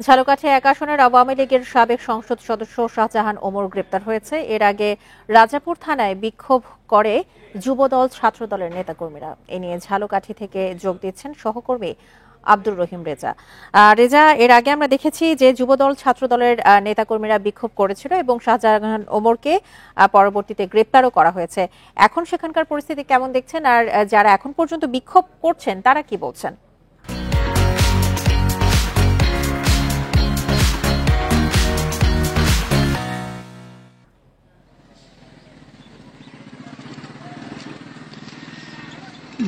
ঝালকাঠি ১ আসনের আওয়ামী লীগের সাবেক সংসদ সদস্য শাহজাহান ওমর গ্রেপ্তার হয়েছে। এর আগে রাজাপুর থানায় বিক্ষোভ করে যুবদল ছাত্রদলের নেতাকর্মীরা। এ নিয়ে ঝালকাঠি থেকে যোগ দিচ্ছেন সহকর্মী আব্দুর রহিম রেজা। রেজা, এর আগে আমরা দেখেছি যে যুবদল ছাত্রদলের নেতাকর্মীরা বিক্ষোভ করেছিল এবং শাহজাহান ওমরকে পরবর্তীতে গ্রেপ্তারও করা হয়েছে। এখন সেখানকার পরিস্থিতি কেমন দেখছেন, আর যারা এখন পর্যন্ত বিক্ষোভ করছেন তারা কি বলছেন?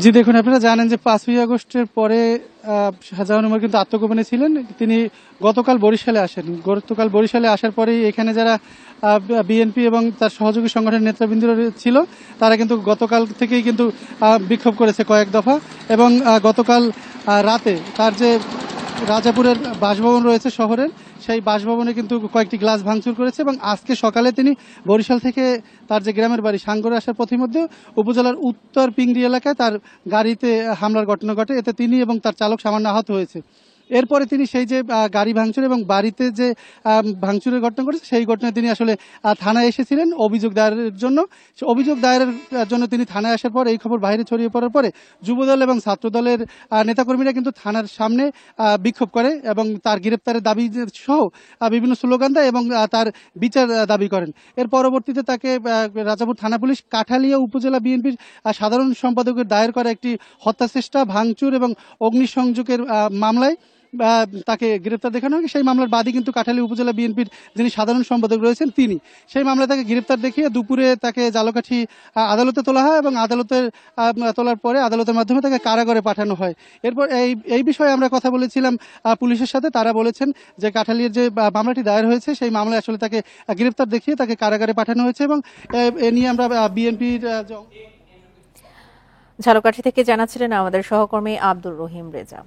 জি দেখুন, আপনারা জানেন যে 5ই আগস্টের পরে শাহজাহান ওমর কিন্তু আত্মগোপনে ছিলেন। তিনি গতকাল বরিশালে আসার পরেই এখানে যারা বিএনপি এবং তার সহযোগী সংগঠনের নেতৃবৃন্দ ছিল তারা কিন্তু গতকাল থেকেই কিন্তু বিক্ষোভ করেছে কয়েক দফা। এবং গতকাল রাতে তার যে রাজাপুরের বাসভবন রয়েছে শহরের, সেই বাসভবনে কিন্তু কয়েকটি গ্লাস ভাঙচুর করেছে। এবং আজকে সকালে তিনি বরিশাল থেকে তার যে গ্রামের বাড়ি সাঙ্গরে আসার পথের মধ্যে উপজেলার উত্তর পিংড়ি এলাকায় তার গাড়িতে হামলার ঘটনা ঘটে। এতে তিনি এবং তার চালক সামান্য আহত হয়েছে। এরপরে তিনি সেই যে গাড়ি ভাঙচুর এবং বাড়িতে যে ভাঙচুরের ঘটনা ঘটেছে সেই ঘটনায় তিনি আসলে থানায় এসেছিলেন অভিযোগ দায়েরের জন্য। অভিযোগ দায়েরের জন্য তিনি থানায় আসার পর এই খবর বাইরে ছড়িয়ে পড়ার পরে যুবদল এবং ছাত্রদলের নেতাকর্মীরা কিন্তু থানার সামনে বিক্ষোভ করে এবং তার গ্রেপ্তারের দাবি সহ বিভিন্ন স্লোগান দেয় এবং তার বিচার দাবি করেন। এর পরবর্তীতে তাকে রাজাপুর থানা পুলিশ কাঠালিয়া উপজেলা বিএনপির সাধারণ সম্পাদকের দায়ের করা একটি হত্যাচেষ্টা, ভাঙচুর এবং অগ্নিসংযোগের মামলায় তাকে গ্রেপ্তার দেখানো হয়। সেই মামলার বাদী কিন্তু কাঠালিয়া উপজেলা বিএনপির যিনি সাধারণ সম্পাদক রয়েছেন তিনি। সেই মামলায় তাকে গ্রেপ্তার দেখিয়ে দুপুরে তাকে ঝালকাঠি আদালতে তোলা হয় এবং আদালতের তোলার পরে আদালতের মাধ্যমে তাকে কারাগারে পাঠানো হয়। এরপর এই বিষয়ে আমরা কথা বলেছিলাম পুলিশের সাথে। তারা বলেছেন যে কাঠালিয়ার যে মামলাটি দায়ের হয়েছে সেই মামলায় আসলে তাকে গ্রেপ্তার দেখিয়ে তাকে কারাগারে পাঠানো হয়েছে। এবং এ নিয়ে আমরা বিএনপির ঝালকাঠি থেকে জানাচ্ছিলেন আমাদের সহকর্মী আব্দুর রহিম রেজা।